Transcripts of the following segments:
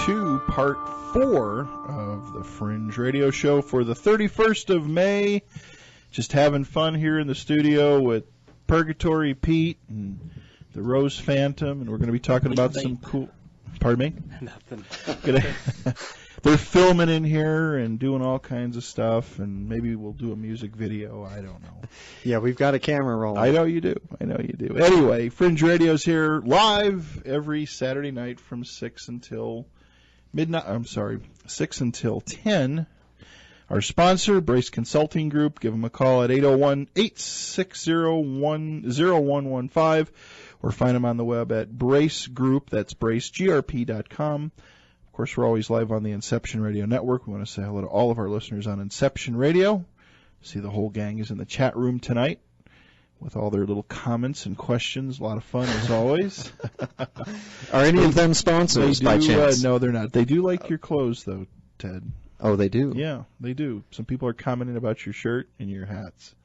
To part 4 of the Fringe radio show for the 31st of May. Just having fun here in the studio with Purgatory Pete and the Rose Phantom, and we're going to be talking about some cool... Pardon me? Nothing. They're filming in here and doing all kinds of stuff, and maybe we'll do a music video. I don't know. Yeah, we've got a camera rolling. I know you do. Anyway, Fringe Radio's here live every Saturday night from 6 until... midnight. 6 until 10. Our sponsor, Brace Consulting Group. Give them a call at 801-860-0115 or find them on the web at Brace Group. That's bracegrp.com. Of course, we're always live on the Inception Radio Network. We want to say hello to all of our listeners on Inception Radio. See, the whole gang is in the chat room tonight with all their little comments and questions. A lot of fun, as always. Are any of them sponsors, by chance? No, they're not. They do like your clothes, though, Ted. Oh, they do? Yeah, they do. Some people are commenting about your shirt and your hats.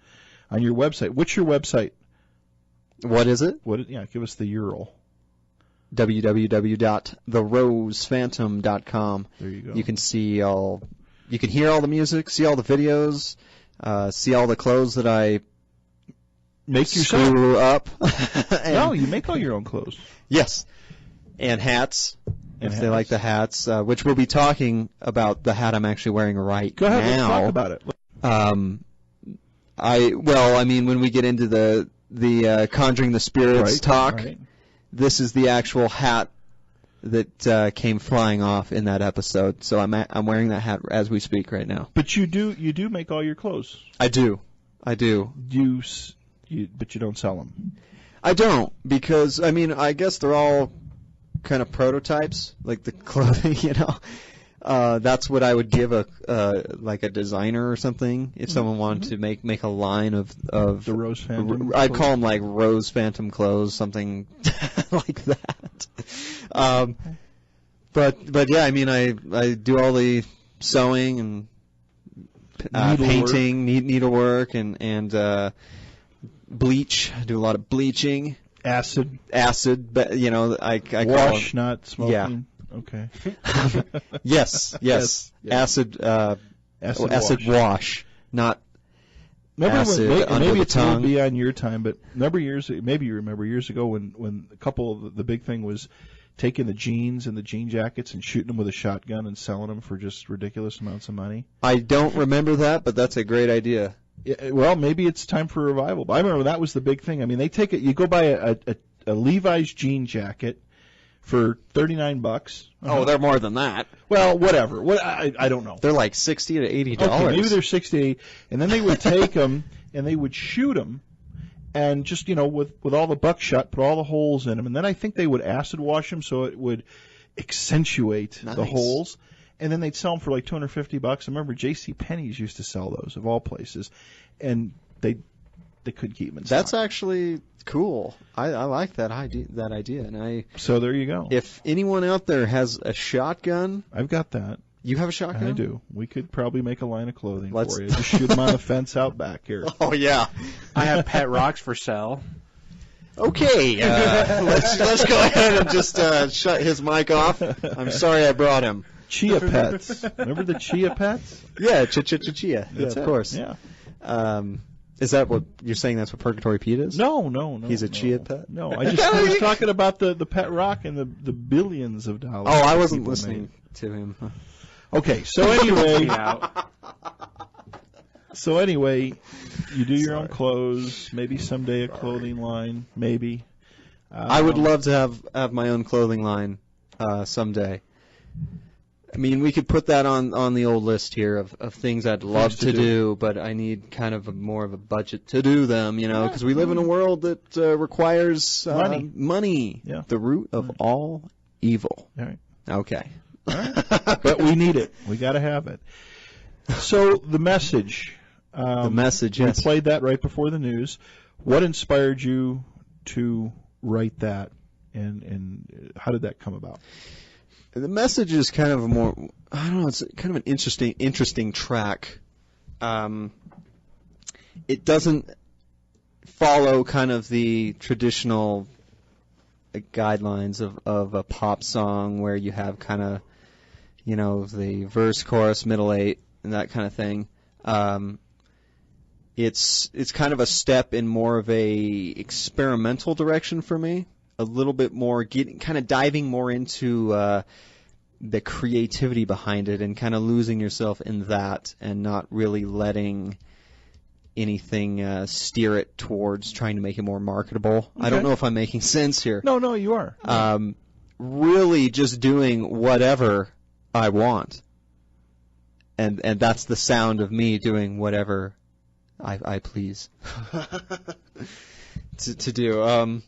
On your website. What's your website? What is it? Give us the URL. www.therosephantom.com. There you go. You can see you can hear all the music, see all the videos, see all the clothes that I make yourself screw up. No, you make all your own clothes. Yes, and hats. They like the hats, which we'll be talking about the hat I'm actually wearing right now. Go ahead, let's talk about it. When we get into the Conjuring the Spirits talk, this is the actual hat that came flying off in that episode. So I'm wearing that hat as we speak right now. But you do make all your clothes. I do. But you don't sell them. I don't, because I guess they're all kind of prototypes, like the clothing, That's what I would give a designer or something if someone wanted to make a line of the Rose Phantom. I'd call them like Rose Phantom clothes, something like that. But yeah, I do all the sewing and painting, needlework, and bleach. I do a lot of bleaching. Acid, but I wash, call not smoking. Yeah. Okay. Yes. Acid wash, not acid under maybe the it's tongue. Maybe on your time, but maybe you remember years ago when a couple of the big thing was taking the jeans and the jean jackets and shooting them with a shotgun and selling them for just ridiculous amounts of money. I don't remember that, but that's a great idea. Yeah, well, maybe it's time for a revival. But I remember that was the big thing. They take it. You go buy a Levi's jean jacket for $39. Oh, they're more than that. Well, whatever. I don't know. They're like $60 to $80. Okay, maybe they're $60, and then they would take them and they would shoot them, and just with all the buckshot, put all the holes in them, and then I think they would acid wash them so it would accentuate the holes. And then they'd sell them for like $250. I remember J.C. Penney's used to sell those, of all places, and they couldn't keep them in stock. That's actually cool. I like that idea. So there you go. If anyone out there has a shotgun, I've got that. You have a shotgun? I do. We could probably make a line of clothing for you. Just shoot them on the fence out back here. Oh yeah. I have pet rocks for sale. Okay, let's go ahead and just shut his mic off. I'm sorry I brought him. Chia pets. Remember the chia pets? Yeah, chia. Yeah, of course. Yeah. Is that what you're saying? That's what Purgatory Pete is? No. He's a chia pet? No, I was talking about the pet rock and the billions of dollars. Oh, I wasn't listening to him. Okay, so anyway, you do your own clothes. Maybe someday a clothing line. Maybe. I would love to have my own clothing line someday. We could put that on the old list here of things I'd love to do, but I need kind of more of a budget to do them, because we live in a world that requires money. Yeah. The root of all evil. All right. Okay. All right. But we need it. We got to have it. So the message. Yes. We played that right before the news. What inspired you to write that and how did that come about? The message is kind of a more, I don't know, it's kind of an interesting track. It doesn't follow kind of the traditional guidelines of a pop song where you have kind of, the verse, chorus, middle eight, and that kind of thing. It's kind of a step in more of a experimental direction for me. A little bit more, kind of diving more into the creativity behind it and kind of losing yourself in that and not really letting anything steer it towards trying to make it more marketable. Okay. I don't know if I'm making sense here. No, you are. Really just doing whatever I want. And that's the sound of me doing whatever I please to do.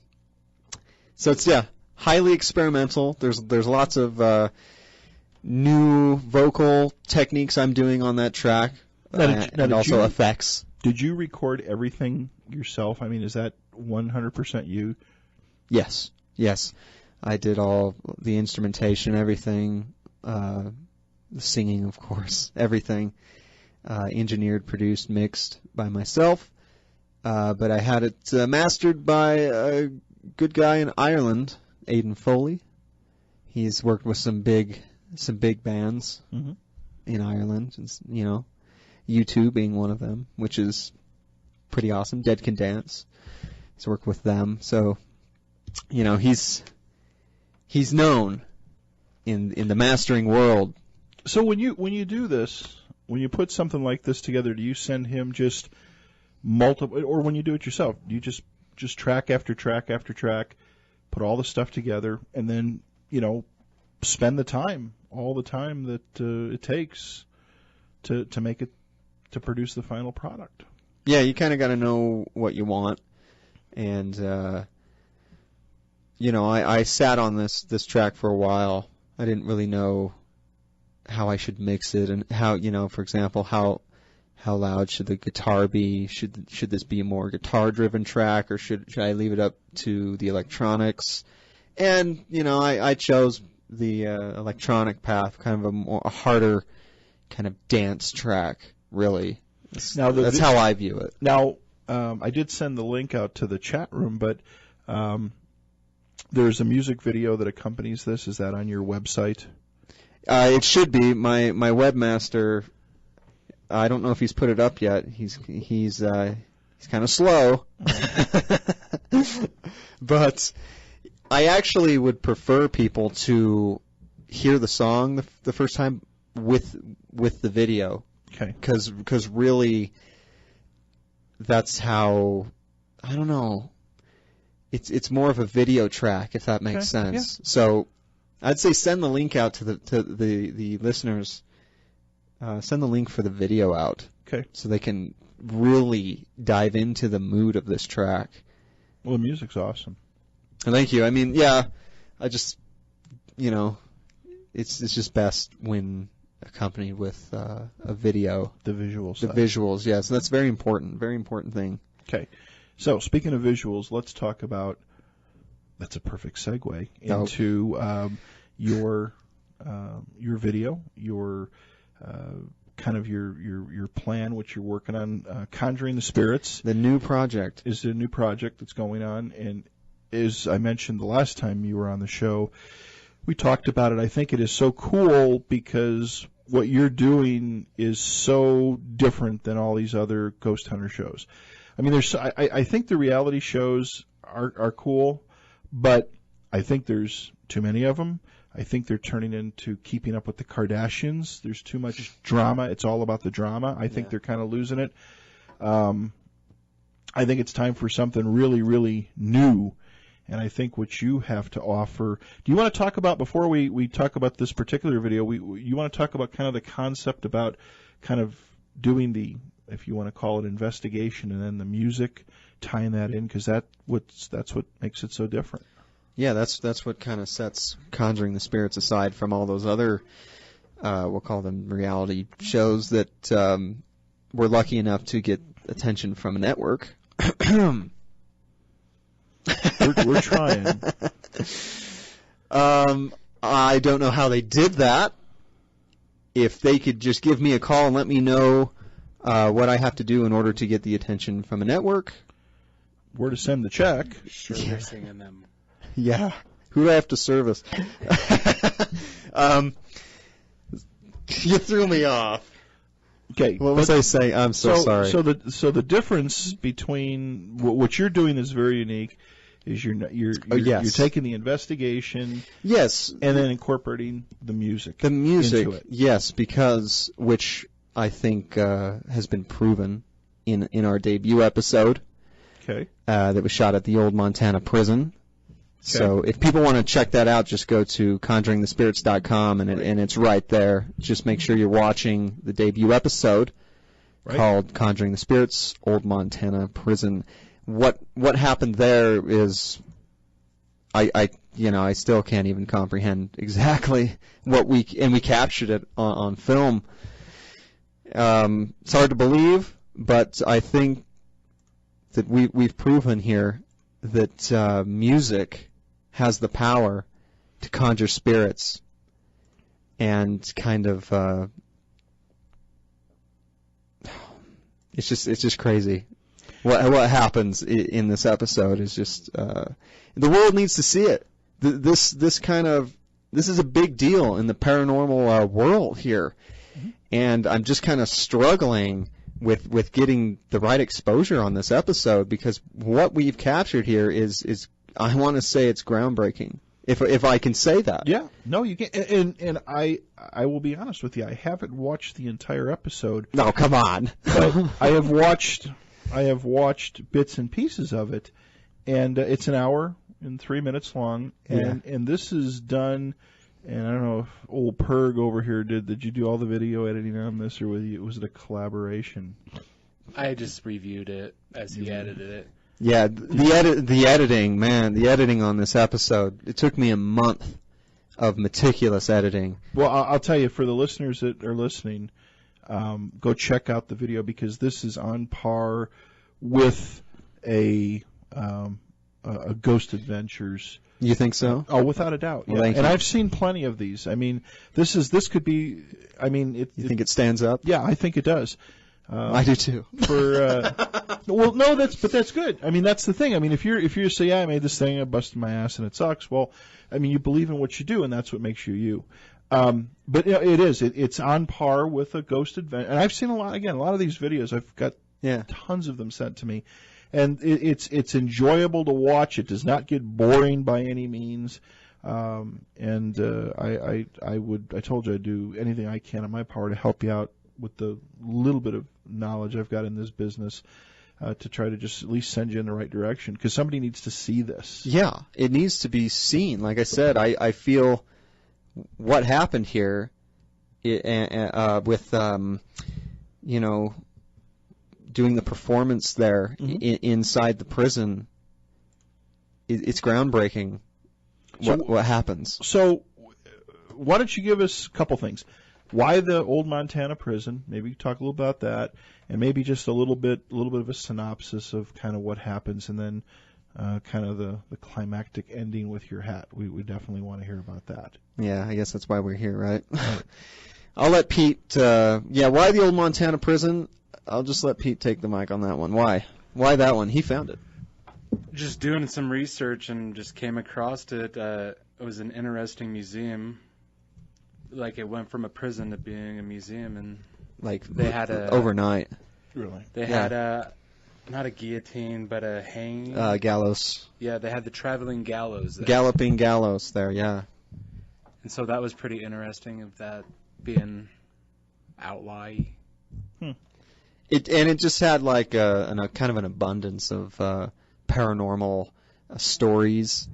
So it's highly experimental. There's lots of new vocal techniques I'm doing on that track, and also effects. Did you record everything yourself? I mean, is that 100% you? Yes. I did all the instrumentation, everything, the singing, of course, everything. Engineered, produced, mixed by myself. But I had it mastered by a good guy in Ireland, Aidan Foley. He's worked with some big bands in Ireland, U2 being one of them, which is pretty awesome. Dead Can Dance. He's worked with them, so he's known in the mastering world. So when you do this, when you put something like this together, do you send him just multiple, or when you do it yourself, do you just track after track after track, put all the stuff together, and then spend all the time that it takes to make it, to produce the final product? Yeah, you kind of got to know what you want, and I sat on this track for a while. I didn't really know how I should mix it, and how, for example, how loud should the guitar be? Should this be a more guitar-driven track, or should I leave it up to the electronics? And I chose the electronic path, kind of a harder kind of dance track, really. That's how I view it. Now, I did send the link out to the chat room, but there's a music video that accompanies this. Is that on your website? It should be. My webmaster, I don't know if he's put it up yet. He's kind of slow. But I actually would prefer people to hear the song the first time with the video. Okay. Because really, that's how, I don't know. It's more of a video track, if that makes sense. Yeah. So I'd say send the link out to the listeners. Send the link for the video out. Okay. So they can really dive into the mood of this track. Well, the music's awesome. Thank you. I mean, I just, it's just best when accompanied with a video. The visuals. The visuals, yes. That's very important. Very important thing. Okay. So, speaking of visuals, let's talk about, that's a perfect segue into your video, your kind of your plan, what you're working on, Conjuring the Spirits. The new project. Is a new project that's going on, and as I mentioned the last time you were on the show, we talked about it. I think it is so cool because what you're doing is so different than all these other ghost hunter shows. I mean, I think the reality shows are cool, but I think there's too many of them. I think they're turning into Keeping Up with the Kardashians. There's too much drama. It's all about the drama. I think they're kind of losing it. I think it's time for something really, really new. And I think what you have to offer. Do you want to talk about, before we talk about this particular video, you want to talk about kind of the concept about kind of doing the, if you want to call it, investigation, and then the music, tying that in, because that's what makes it so different. Yeah, that's what kind of sets Conjuring the Spirits aside from all those other, we'll call them reality shows that we're lucky enough to get attention from a network. We're trying. I don't know how they did that. If they could just give me a call and let me know what I have to do in order to get the attention from a network. Where to send the check. Sure, they're singing them. Yeah. Who do I have to service? You threw me off. Okay. What was I saying? I'm so sorry. So the difference between what you're doing is very unique. Is you're taking the investigation, yes, and then incorporating the music. The music, into it. yes, because which I think has been proven in our debut episode. Okay. That was shot at the old Montana prison. Okay. So if people want to check that out, just go to conjuringthespirits.com and it's right there. Just make sure you're watching the debut episode called Conjuring the Spirits, Old Montana Prison. What happened there is I still can't even comprehend exactly what we captured it on film. It's hard to believe, but I think that we've proven here that music has the power to conjure spirits and kind of it's just crazy. What happens in this episode is just the world needs to see it. This is a big deal in the paranormal world here, and I'm just kind of struggling with getting the right exposure on this episode because what we've captured here is I want to say it's groundbreaking. If I can say that. Yeah. No, you can't. And I will be honest with you. I haven't watched the entire episode. No, come on. But I have watched bits and pieces of it, and it's an hour and 3 minutes long, and this is done. And I don't know if old Perg over here did you do all the video editing on this, or was it a collaboration? I just reviewed it as he edited it. Yeah, the editing on this episode, it took me a month of meticulous editing. Well, I'll tell you, for the listeners that are listening, go check out the video because this is on par with a Ghost Adventures. You think so? Oh, without a doubt. Well, yeah. And I've seen plenty of these. I mean, this could be. I mean, you think it stands up? Yeah, I think it does. I do too. Well, no, that's good. I mean, that's the thing. I mean, if you say, yeah, I made this thing, I busted my ass, and it sucks. Well, I mean, you believe in what you do, and that's what makes you you. But it is. It's on par with a Ghost Adventure. And I've seen a lot of these videos. I've got tons of them sent to me. And it's enjoyable to watch. It does not get boring by any means. I told you I'd do anything I can in my power to help you out with the little bit of knowledge I've got in this business to try to just at least send you in the right direction because somebody needs to see this. Yeah, it needs to be seen. Like I said, I feel what happened here with doing the performance there inside the prison, it's groundbreaking. What happens? So, why don't you give us a couple things? Why the old Montana prison? Maybe talk a little about that, and maybe just a little bit of a synopsis of kind of what happens, and then kind of the climactic ending with your hat. We definitely want to hear about that. Yeah, I guess that's why we're here, right? I'll let Pete. Why the old Montana prison? I'll just let Pete take the mic on that one. Why? Why that one? He found it. Just doing some research and just came across it. It was an interesting museum. Like it went from a prison to being a museum, and like they had overnight. Really? They had not a guillotine, but a hanging gallows. Yeah, they had the traveling gallows there. Galloping gallows there, yeah. And so that was pretty interesting of that being outlie. It just had like a kind of an abundance of paranormal stories.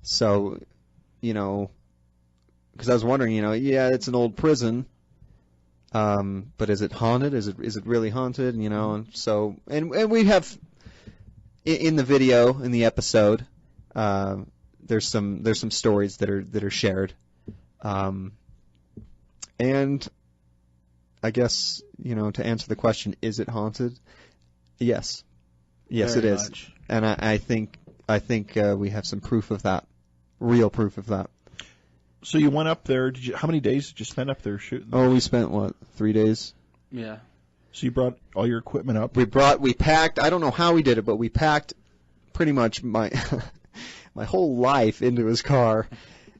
So, because I was wondering, it's an old prison, but is it haunted? Is it really haunted? And so and we have in the video in the episode, there's some stories that are shared, and I guess to answer the question, is it haunted? Yes, Very it is, much. and I think we have some proof of that real proof of that. So you went up there. How many days did you spend up there shooting? Oh, we spent, 3 days? Yeah. So you brought all your equipment up? We packed, I don't know how we did it, but we packed pretty much my my whole life into his car.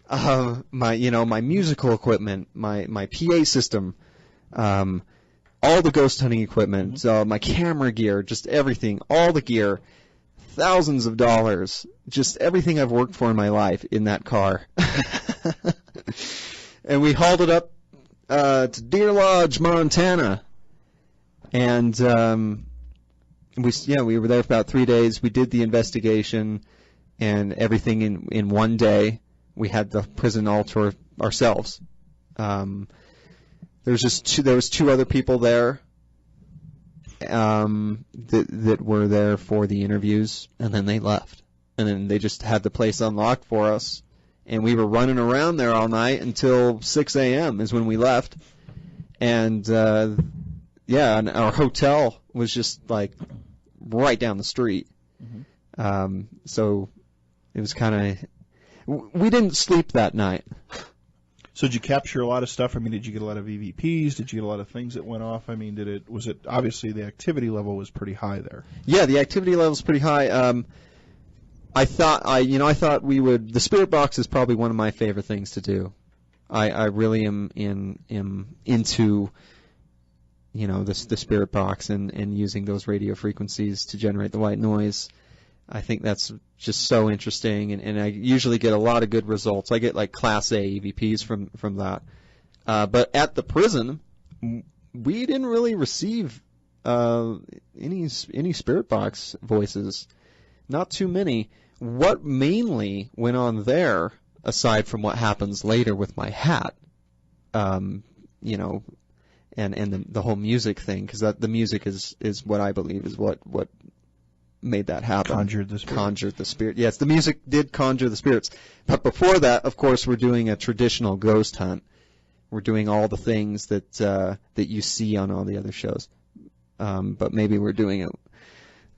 My musical equipment, my PA system, all the ghost hunting equipment, my camera gear, just everything, all the gear, thousands of dollars, just everything I've worked for in my life in that car. And we hauled it up to Deer Lodge, Montana. And we were there for about 3 days. We did the investigation and everything in one day. We had the prison all to ourselves. There was two other people there that were there for the interviews, and then they left. And then they just had the place unlocked for us. And we were running around there all night until 6 a.m. is when we left. And, and our hotel was just, like, right down the street. Mm-hmm. So it was kind of... We didn't sleep that night. So did you capture a lot of stuff? I mean, did you get a lot of EVPs? Did you get a lot of things that went off? I mean, was it obviously the activity level was pretty high there? Yeah, the activity level was pretty high. I thought we would. The spirit box is probably one of my favorite things to do. I really am into, the spirit box and using those radio frequencies to generate the white noise. I think that's just so interesting, and I usually get a lot of good results. I get like Class A EVPs from that. But at the prison, we didn't really receive any spirit box voices. Not too many. What mainly went on there, aside from what happens later with my hat, and the whole music thing, because the music is what I believe is what made that happen. Conjured the spirit. Yes, the music did conjure the spirits. But before that, of course, we're doing a traditional ghost hunt. We're doing all the things that you see on all the other shows. But maybe we're doing it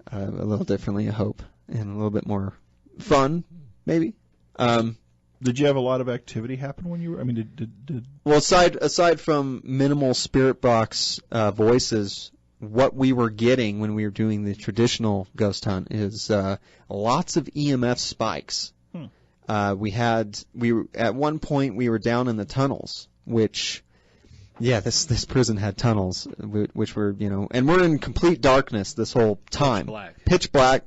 a little differently, I hope, and a little bit more fun, maybe. Did you have a lot of activity happen when you were? I mean, did Well, aside from minimal spirit box voices, what we were getting when we were doing the traditional ghost hunt is lots of EMF spikes. At one point we were down in the tunnels, which, this prison had tunnels, which were, and we're in complete darkness this whole time. Pitch black.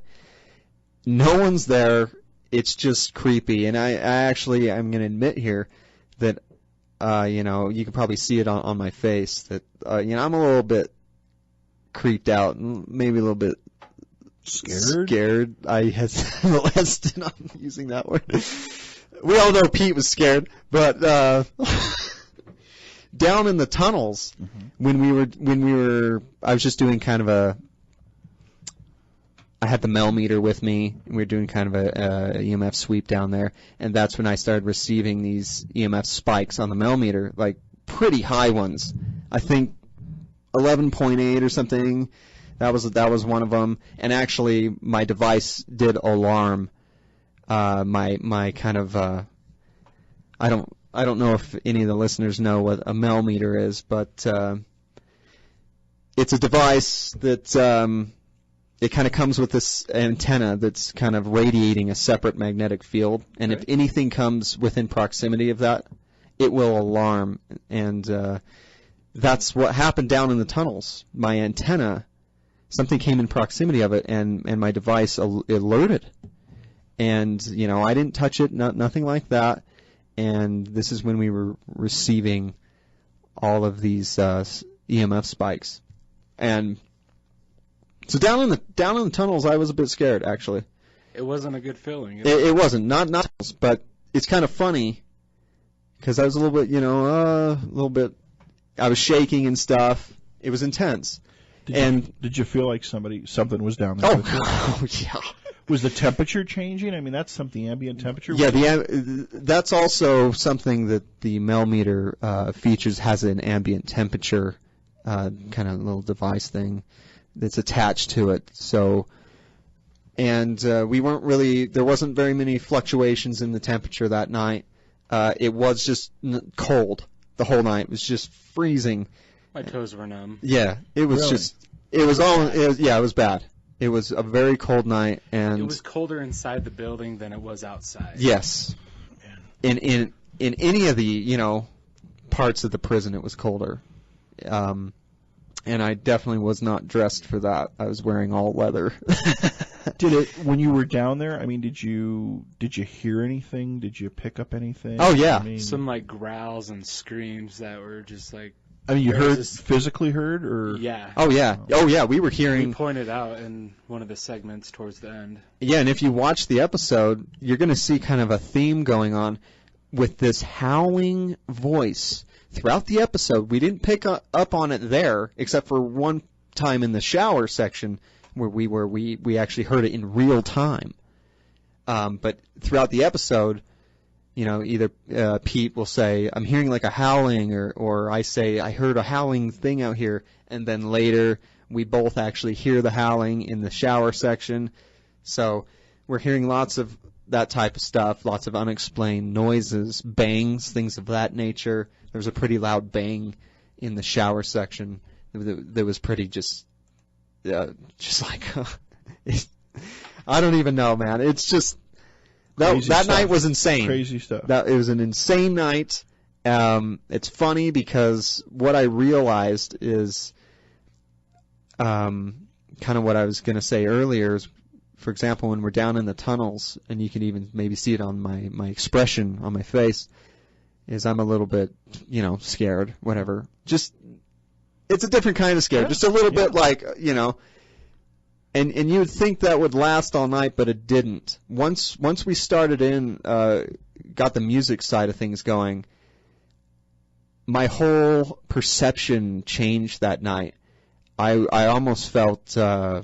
No one's there. It's just creepy. And I'm going to admit here that, you can probably see it on my face that, I'm a little bit creeped out and maybe a little bit scared. I hesitate on using that word. We all know Pete was scared, but down in the tunnels, when we were, I was just doing kind of I had the Mel meter with me, and we were doing kind of a EMF sweep down there, and that's when I started receiving these EMF spikes on the Mel meter, like pretty high ones. I think 11.8 or something. That was one of them. And actually, my device did alarm my kind of. I don't know if any of the listeners know what a Mel meter is, but it's a device that it kind of comes with this antenna that's kind of radiating a separate magnetic field, and if anything comes within proximity of that, it will alarm. And that's what happened down in the tunnels. My antenna, something came in proximity of it, and my device alerted. And, I didn't touch it, nothing like that. And this is when we were receiving all of these EMF spikes. And so down in the tunnels, I was a bit scared, actually. It wasn't a good feeling. It wasn't, not, but it's kind of funny because I was a little bit, I was shaking and stuff. It was intense. Did you feel like something was down there? Oh, yeah. Was the temperature changing? I mean, that's something, ambient temperature? Yeah, that's also something that the Mel meter features, has an ambient temperature kind of little device thing that's attached to it. So, and we weren't really. There wasn't very many fluctuations in the temperature that night. It was just cold the whole night. It was just freezing. My toes were numb. Yeah, it was Really? just. It was all. It was bad. It was a very cold night, and It was colder inside the building than it was outside. yes, in any of the parts of the prison, it was colder. And I definitely was not dressed for that. I was wearing all leather. Did it when you were down there? I mean, did you hear anything? Did you pick up anything? Oh, yeah. I mean, Some like growls and screams that were just like, you there was heard this- physically heard or yeah. Oh yeah, we were We hearing. pointed out in one of the segments towards the end. Yeah, and if you watch the episode, you're going to see kind of a theme going on with this howling voice throughout the episode. We didn't pick up on it there, except for one time in the shower section where we actually heard it in real time. But throughout the episode, either Pete will say, "I'm hearing like a howling," or I say, "I heard a howling thing out here," and then later we both actually hear the howling in the shower section. So we're hearing lots of that type of stuff, lots of unexplained noises, bangs, things of that nature. There was a pretty loud bang in the shower section that was pretty just like I don't even know, man. It's just that Crazy stuff. night was insane. crazy stuff? It was an insane night. It's funny because what I realized is kind of what I was going to say earlier is, for example, when we're down in the tunnels, and you can even maybe see it on my expression on my face, is I'm a little bit, scared, whatever. Just, it's a different kind of scared. Yeah. Just a little Yeah. bit like, and you would think that would last all night, but it didn't. Once we started got the music side of things going, my whole perception changed that night. I almost felt, I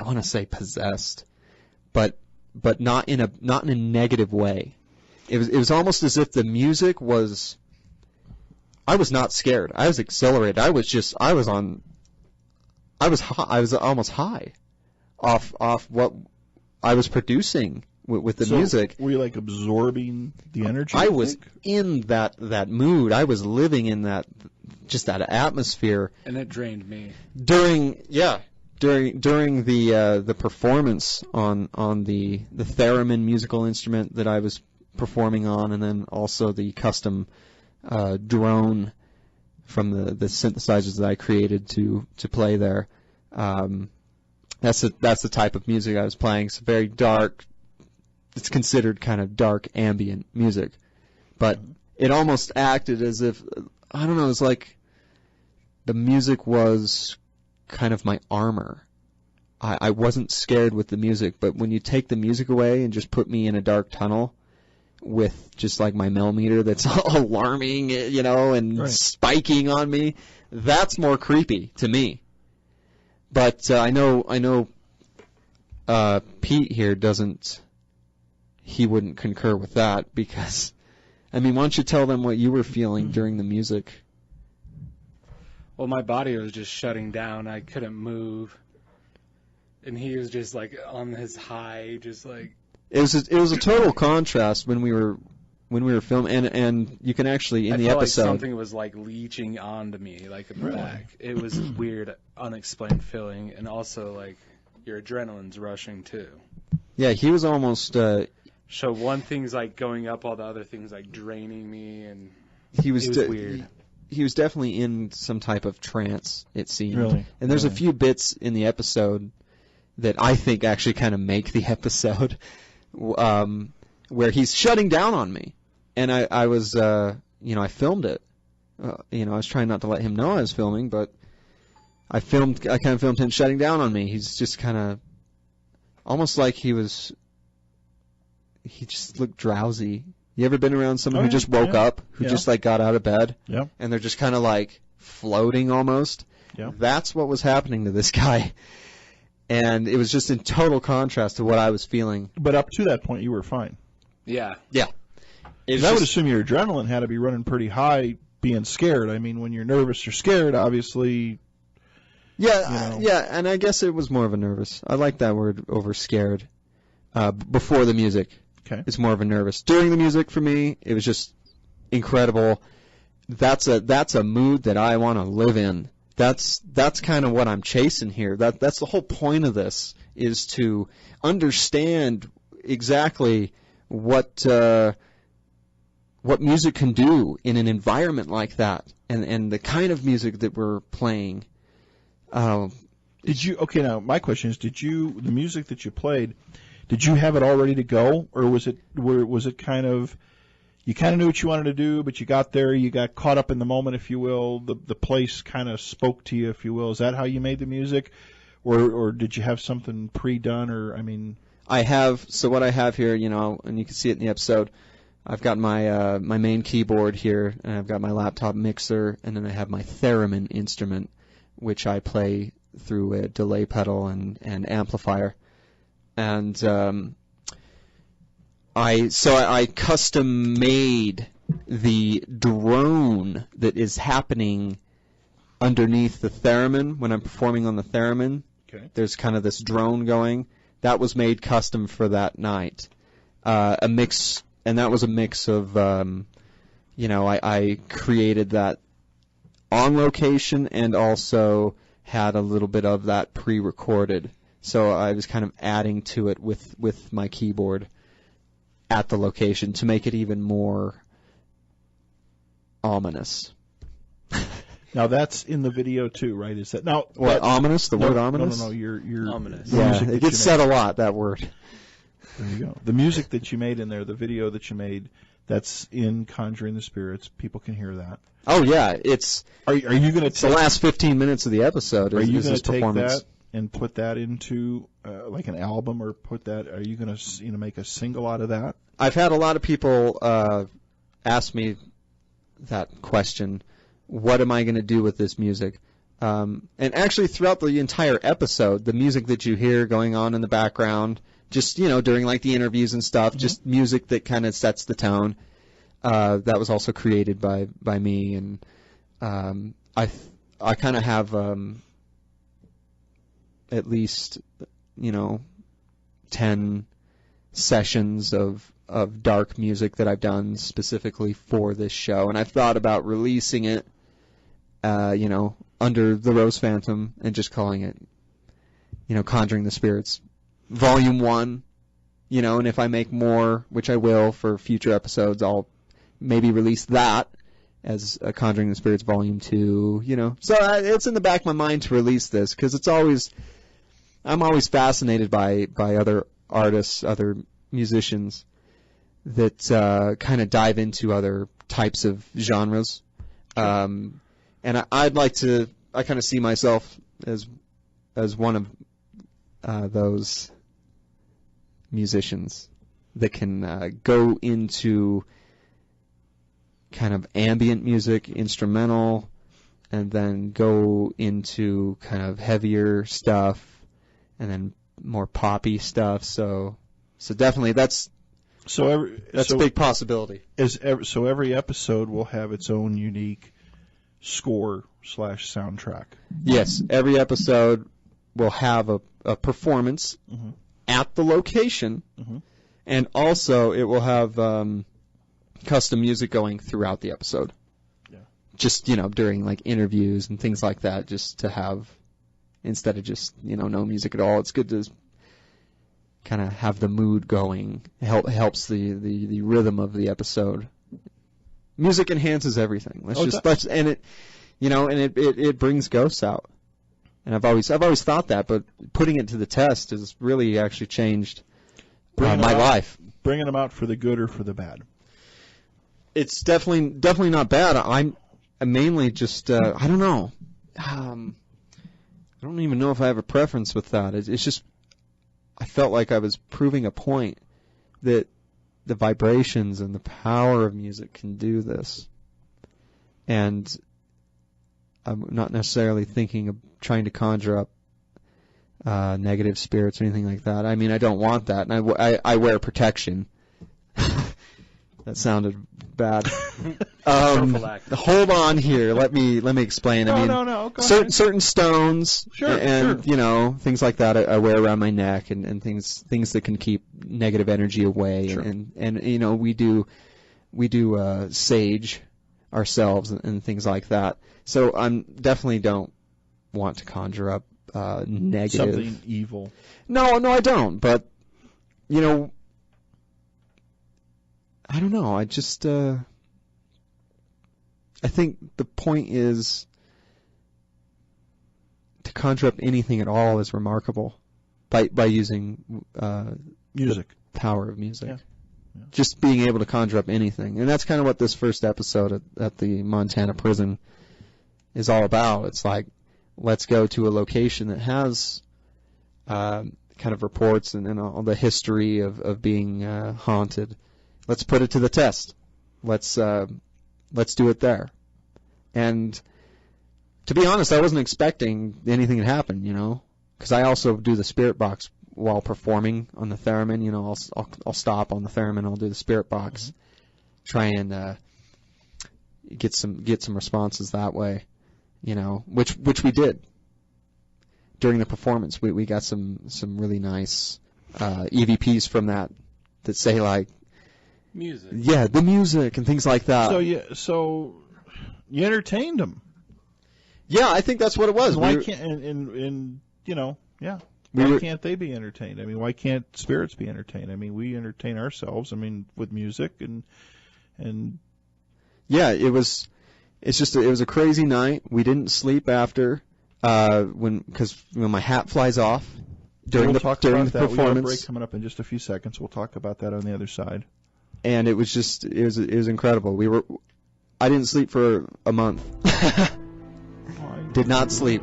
want to say possessed, but not in a negative way. It was almost as if the music was. I was not scared. I was exhilarated. I was almost high off what I was producing with the music. Were you like absorbing the energy? I was in that mood. I was living in that atmosphere. And it drained me. During the performance on the theremin musical instrument that I was performing on, and then also the custom drone from the synthesizers that I created to play there. That's the type of music I was playing. It's very dark. It's considered kind of dark ambient music, but it almost acted as if, I don't know, it's like the music was kind of my armor. I wasn't scared with the music, but when you take the music away and just put me in a dark tunnel with just like my millimeter that's alarming, and Right. spiking on me, that's more creepy to me. But I know Pete here he wouldn't concur with that, because, why don't you tell them what you were feeling during the music? Well, my body was just shutting down. I couldn't move. And he was just like on his high, just like. It was a total contrast when we were filming, and you can actually in the felt episode. like something was like leeching onto me, like in the back. It was a weird, unexplained feeling, and also like your adrenaline's rushing too. Yeah, he was almost. So one thing's like going up, all the other things like draining me, and He was, it was weird. He was definitely in some type of trance, it seemed. Really? And there's a Really? few bits in the episode that I think actually kind of make the episode, where he's shutting down on me, and I was, I filmed it. I was trying not to let him know I was filming, but I kind of filmed him shutting down on me. He's just kind of, almost like he just looked drowsy. You ever been around someone who just woke up, who just like got out of bed, Yeah. and they're just kind of like floating almost? Yeah. That's what was happening to this guy. And it was just in total contrast to what I was feeling. But up to that point, you were fine. Yeah. Yeah. Because I would assume your adrenaline had to be running pretty high, being scared. I mean, when you're nervous or scared, obviously, Yeah, yeah, and I guess it was more of a nervous. I like that word, over scared. Before the music, it's more of a nervous. During the music, for me, it was just incredible. That's a mood that I want to live in. That's kind of what I'm chasing here. That's the whole point of this, is to understand exactly what music can do in an environment like that, and the kind of music that we're playing. Now my question is, the music that you played, did you have it all ready to go, or was it kind of, you kind of knew what you wanted to do, but you got there, you got caught up in the moment, if you will, the place kind of spoke to you, if you will? Is that how you made the music, or did you have something pre-done, or, I mean? So what I have here, and you can see it in the episode, I've got my my main keyboard here, and I've got my laptop mixer, and then I have my theremin instrument, which I play through a delay pedal and amplifier. And I custom made the drone that is happening underneath the theremin when I'm performing on the theremin. Okay. There's kind of this drone going. That was made custom for that night. And that was a mix of, I created that on location and also had a little bit of that pre-recorded. So I was kind of adding to it with my keyboard at the location to make it even more ominous. Now that's in the video too, right? Is that now? What, ominous? The word ominous? No. You're ominous. Yeah, it gets said a lot, that word. There you go. The music that you made in there, the video that you made, that's in Conjuring the Spirits. People can hear that. Oh yeah, it's. Are you going to? It's the last 15 minutes of the episode. Are you going to take that and put that into like an album, or put that? Are you going to make a single out of that? I've had a lot of people ask me that question. What am I going to do with this music? And actually, throughout the entire episode, the music that you hear going on in the background, just during like the interviews and stuff, just music that kind of sets the tone. That was also created by me, and I kind of have at least 10 sessions of dark music that I've done specifically for this show, and I've thought about releasing it, under the Rose Phantom and just calling it, Conjuring the Spirits, Volume 1, and if I make more, which I will for future episodes, I'll maybe release that as a Conjuring the Spirits Volume 2, So it's in the back of my mind to release this, because I'm always fascinated by other artists, other musicians that kind of dive into other types of genres. And I kind of see myself as one of those musicians that can go into kind of ambient music, instrumental, and then go into kind of heavier stuff, and then more poppy stuff. So definitely that's a big possibility. So every episode will have its own unique score/soundtrack. Yes, every episode will have a performance at the location, and also it will have custom music going throughout the episode. Yeah. Just during like interviews and things like that, just to have, instead of just no music at all. It's good to kind of have the mood going. It helps the rhythm of the episode. Music enhances everything. It brings ghosts out. And I've always thought that, but putting it to the test has really actually changed my life. Bringing them out for the good or for the bad? It's definitely not bad. I'm mainly just I don't know. I don't even know if I have a preference with that. It's just I felt like I was proving a point that the vibrations and the power of music can do this. And I'm not necessarily thinking of trying to conjure up negative spirits or anything like that. I mean, I don't want that. And I wear protection. That sounded bad. Prophylactic. Hold on here. Let me explain. No. Go ahead. Certain stones, Sure. things like that I wear around my neck, and things that can keep negative energy away. Sure. And we do sage ourselves and things like that. So I'm definitely don't want to conjure up negative. Something evil. No, I don't. But I don't know. I just I think the point is to conjure up anything at all is remarkable by using Music. the power of music. Yeah. Just being able to conjure up anything. And that's kind of what this first episode at the Montana prison is all about. It's like, let's go to a location that has kind of reports and all the history of being haunted. Let's put it to the test. Let's do it there. And to be honest, I wasn't expecting anything to happen, because I also do the spirit box while performing on the theremin. I'll stop on the theremin, I'll do the spirit box, try and get some responses that way, which we did during the performance. We got some really nice EVPs from that say like music. Yeah, the music and things like that. So you entertained them. Yeah, I think that's what it was. Why can't why can't they be entertained? I mean, why can't spirits be entertained? I mean, we entertain ourselves. I mean, with music and yeah, it was a crazy night. We didn't sleep after because my hat flies off during the performance. We got a break coming up in just a few seconds. We'll talk about that on the other side. And it was incredible. I didn't sleep for a month. Did not sleep.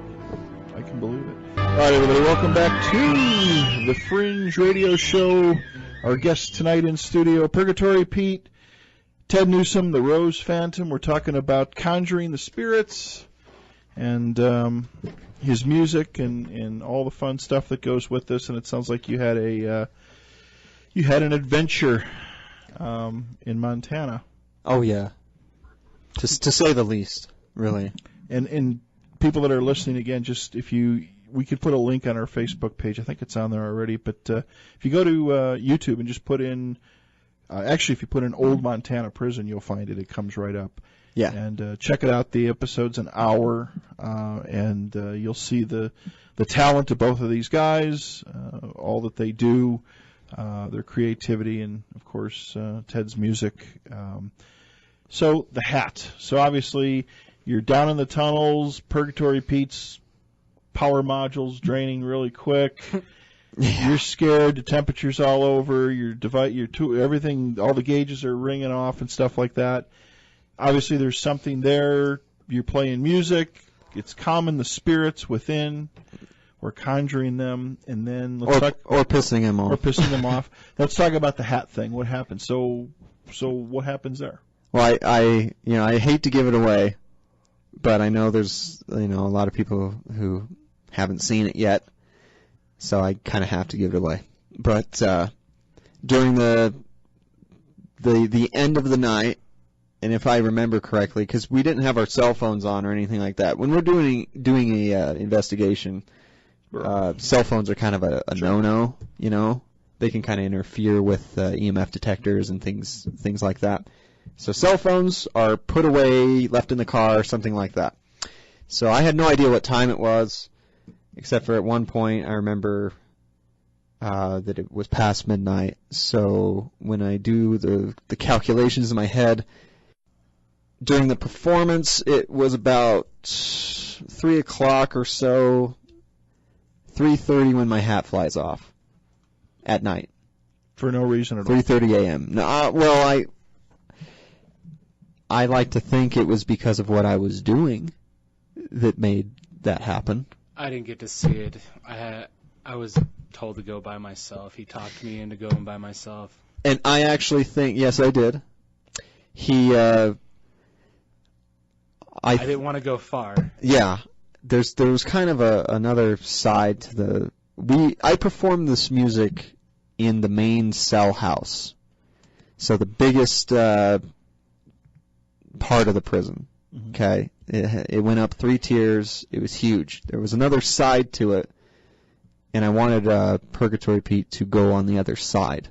I can believe it. All right, everybody, welcome back to the Fringe Radio Show. Our guest tonight in studio, Purgatory Pete, Ted Newsom, the Rose Phantom. We're talking about conjuring the spirits and his music and all the fun stuff that goes with this. And it sounds like you had an adventure in Montana. Oh yeah, to say the least, really. And people that are listening again, just we could put a link on our Facebook page. I think it's on there already. But if you go to YouTube and just put in, actually, if you put in Old Montana Prison, you'll find it. It comes right up. Yeah. And check it out. The episode's an hour, and you'll see the talent of both of these guys, all that they do, their creativity, and of course Ted's music. So the hat. So obviously you're down in the tunnels. Purgatory Pete's power module's draining really quick. Yeah. You're scared. The temperature's all over. Everything. All the gauges are ringing off and stuff like that. Obviously, there's something there. You're playing music. It's calming the spirits within. We're conjuring them, and then or pissing them off. Or pissing them off. Let's talk about the hat thing. What happened? So what happens there? Well, I hate to give it away, but I know there's a lot of people who haven't seen it yet, so I kind of have to give it away. But during the end of the night, and if I remember correctly, because we didn't have our cell phones on or anything like that. When we're doing a investigation, cell phones are kind of a no-no. They can kind of interfere with EMF detectors and things like that. So cell phones are put away, left in the car, something like that. So I had no idea what time it was, except for at one point I remember that it was past midnight. So when I do the calculations in my head, during the performance it was about 3 o'clock or so, 3:30 when my hat flies off at night. For no reason at all. 3:30 a.m. No, well, I like to think it was because of what I was doing that made that happen. I didn't get to see it. I was told to go by myself. He talked me into going by myself. And I actually think, yes, I did. I didn't want to go far. Yeah. There was kind of another side to I performed this music in the main cell house. So the biggest part of the prison. Mm-hmm. Okay, it went up 3 tiers. It was huge. There was another side to it, and I wanted Purgatory Pete to go on the other side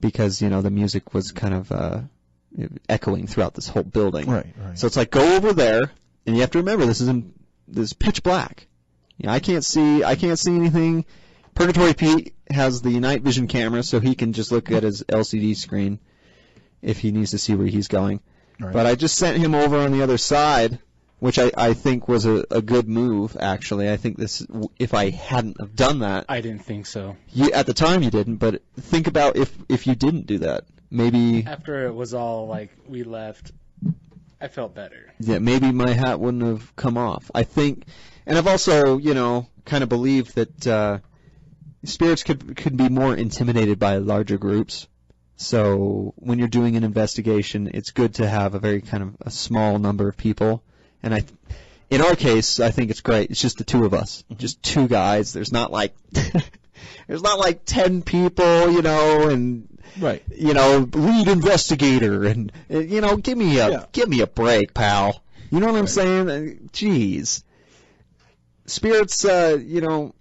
because the music was kind of echoing throughout this whole building. Right. So it's like go over there, and you have to remember this is pitch black. I can't see anything. Purgatory Pete has the night vision camera, so he can just look at his LCD screen if he needs to see where he's going. Right. But I just sent him over on the other side, which I think was a good move, actually. I think if I hadn't have done that. I didn't think so. At the time you didn't, but think about if you didn't do that. Maybe. After it was all like we left, I felt better. Yeah, maybe my hat wouldn't have come off. I think, and I've also, kind of believed that spirits could be more intimidated by larger groups. So when you're doing an investigation, it's good to have a very kind of a small number of people. And in our case, I think it's great. It's just the 2 of us, just 2 guys. There's not like 10 people, and Right. Lead investigator, and give me a break, pal. You know what I'm saying? Jeez, spirits, that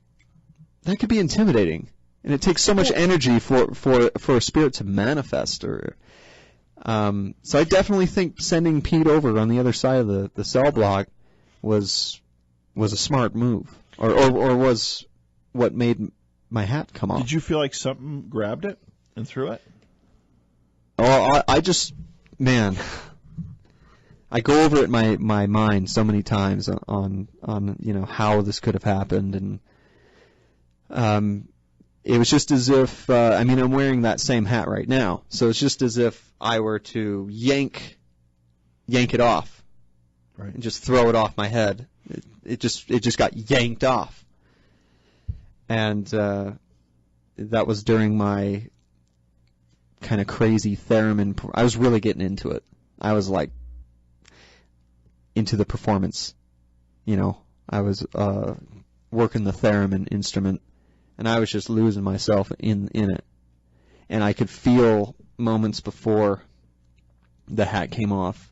could be intimidating. And it takes so much energy for a spirit to manifest. So I definitely think sending Pete over on the other side of the cell block was a smart move, or was what made my hat come off. Did you feel like something grabbed it and threw it? Oh, I just, man, I go over it in my mind so many times on how this could have happened, and it was just as if, I'm wearing that same hat right now, so it's just as if I were to yank it off, right, and just throw it off my head. It just got yanked off, and that was during my kind of crazy theremin. I was really getting into it. I was like into the performance, I was working the theremin instrument. And I was just losing myself in it. And I could feel moments before the hat came off.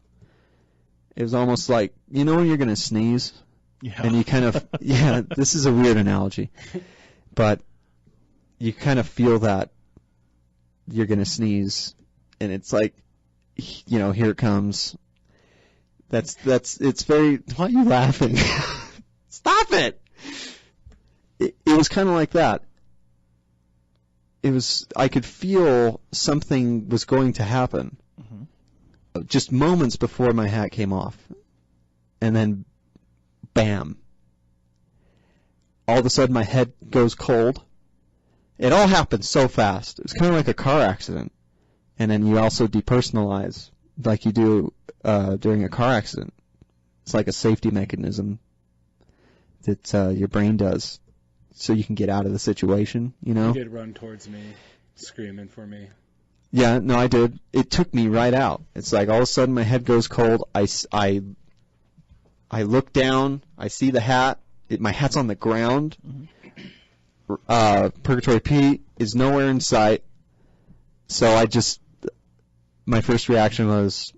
It was almost like, when you're going to sneeze? Yeah. And you kind of, this is a weird analogy. But you kind of feel that you're going to sneeze. And it's like, here it comes. It's very, why are you laughing? Stop it! It was kind of like that. I could feel something was going to happen. Mm-hmm. Just moments before my hat came off. And then, bam. All of a sudden my head goes cold. It all happened so fast. It was kind of like a car accident. And then you also depersonalize, like you do during a car accident. It's like a safety mechanism that your brain does. So you can get out of the situation, You did run towards me, screaming for me. Yeah, no, I did. It took me right out. It's like all of a sudden my head goes cold. I look down. I see the hat. My hat's on the ground. Mm-hmm. Purgatory Pete is nowhere in sight. So my first reaction was,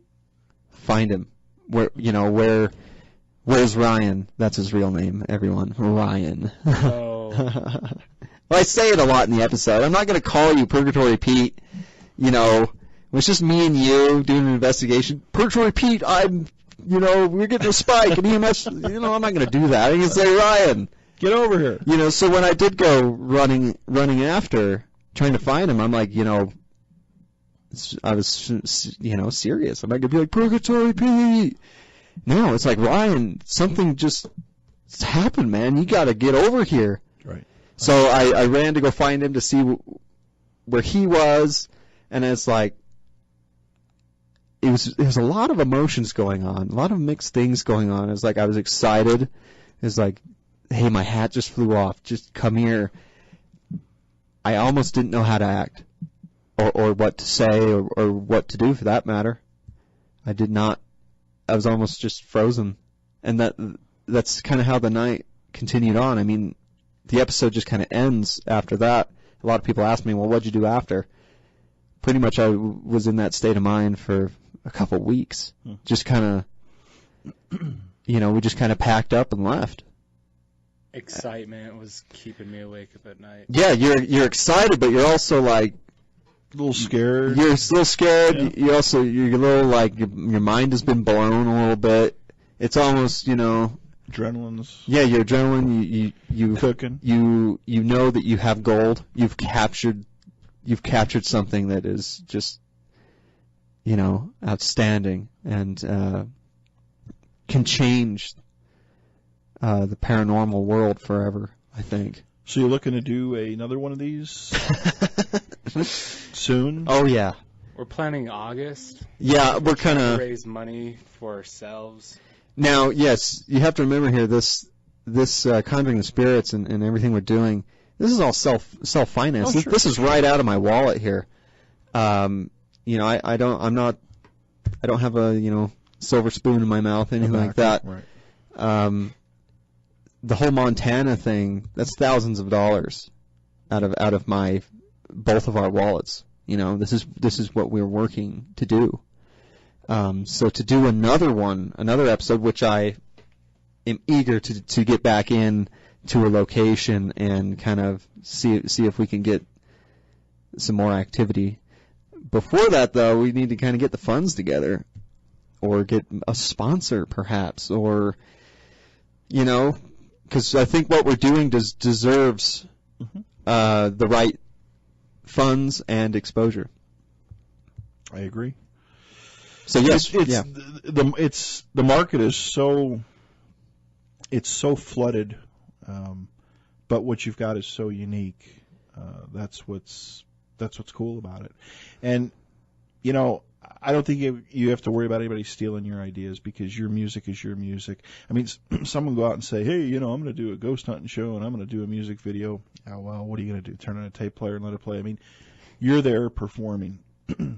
find him. Where's Ryan? That's his real name, everyone. Ryan. Oh. Well, I say it a lot in the episode. I'm not going to call you Purgatory Pete. It was just me and you doing an investigation. Purgatory Pete, we're getting a spike and EMS. I'm not going to do that. I'm going to say, Ryan, get over here. So when I did go running after, trying to find him, I'm like, I was, serious. I'm not going to be like, Purgatory Pete. No, it's like, Ryan, something just happened, man. You got to get over here. Right. So I ran to go find him to see where he was, and it's like, there's a lot of emotions going on, a lot of mixed things going on. It's like I was excited. It's like, hey, my hat just flew off. Just come here. I almost didn't know how to act, or what to say, or what to do for that matter. I did not. I was almost just frozen, and that's kind of how the night continued on. I mean, the episode just kind of ends after that. A lot of people ask me, well, what'd you do after? pretty much I was in that state of mind for a couple weeks. Just kind of, we just kind of packed up and left. Excitement was keeping me awake at night. Yeah, you're excited, but you're also like a little scared. You're a little scared. Yeah. You're a little like your mind has been blown a little bit. It's almost adrenaline's. Yeah, your adrenaline. You cooking. You know that you have gold. You've captured something that is just outstanding and can change the paranormal world forever, I think. So you're looking to do another one of these soon? Oh yeah. We're planning August. Yeah, we're kind of raise money for ourselves. Now, yes, you have to remember here this Conjuring the Spirits and everything we're doing. This is all self-financed. Oh, sure. This is right out of my wallet here. I don't have a silver spoon in my mouth, anything like that. Right. The whole Montana thing, that's thousands of dollars out of both of our wallets. This is what we're working to do. So to do another episode, which I am eager to get back in to a location and kind of see if we can get some more activity. Before that, though, we need to kind of get the funds together, or get a sponsor, perhaps, or because I think what we're doing deserves the right funds and exposure. I agree. So yes, the market is so flooded, but what you've got is so unique. That's what's cool about it, and I don't think you have to worry about anybody stealing your ideas, because your music is your music. I mean, someone go out and say, hey, I'm going to do a ghost hunting show and I'm going to do a music video. Oh, well, what are you going to do? Turn on a tape player and let it play? I mean, you're there performing.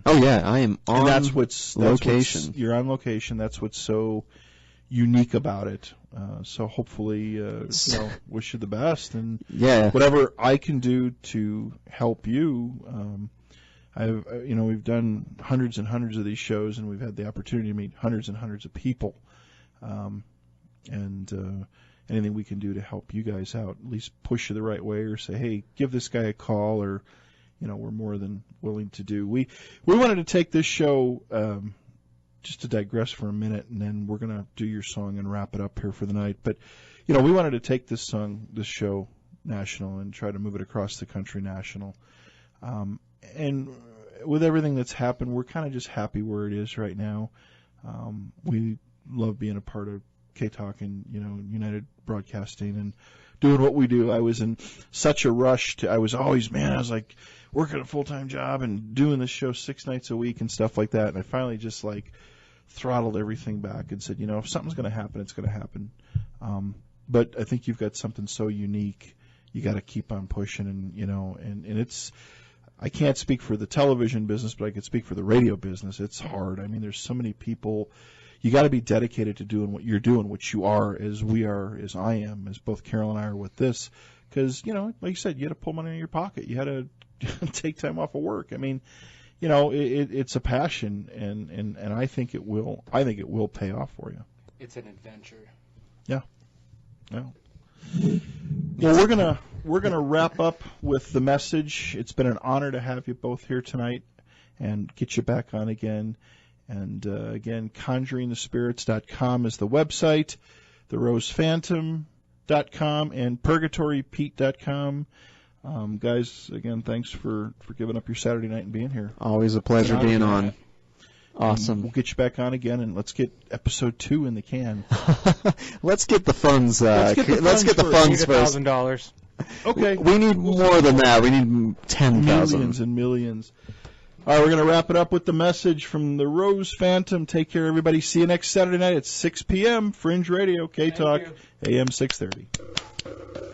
Oh yeah, I am on location. You're on location. That's what's so unique about it. So hopefully, wish you the best, and whatever I can do to help you. We've done hundreds and hundreds of these shows, and we've had the opportunity to meet hundreds and hundreds of people. And anything we can do to help you guys out, at least push you the right way, or say, hey, give this guy a call, or we're more than willing to do. We wanted to take this show, just to digress for a minute, and then we're going to do your song and wrap it up here for the night. But, we wanted to take this show national and try to move it across the country national. And with everything that's happened, we're kind of just happy where it is right now. We love being a part of K-Talk and, United Broadcasting and doing what we do. I was in such a rush I was like working a full-time job and doing this show 6 nights a week and stuff like that. And I finally just throttled everything back and said, if something's going to happen, it's going to happen. But I think you've got something so unique. You got to keep on pushing, and it's, I can't speak for the television business, but I could speak for the radio business. It's hard. I mean, there's so many people. You got to be dedicated to doing what you're doing, which you are, as we are, as I am, as both Carol and I are with this. Because, like you said, you had to pull money out of your pocket. You had to take time off of work. I mean, it's a passion, and I think it will. I think it will pay off for you. It's an adventure. Yeah. Well, we're gonna wrap up with the message. It's been an honor to have you both here tonight, and get you back on again. And again, conjuringthespirits.com is the website, therosephantom.com, and purgatorypete.com. Guys, again, thanks for giving up your Saturday night and being here. Always a pleasure being on. Awesome. We'll get you back on again, and let's get episode 2 in the can. Let's get the funds. Let's get the funds first. $1,000. Okay. We need more than that. We need 10,000. Millions and millions. All right, we're going to wrap it up with the message from the Rose Phantom. Take care, everybody. See you next Saturday night at 6 p.m. Fringe Radio, K-Talk, AM 630.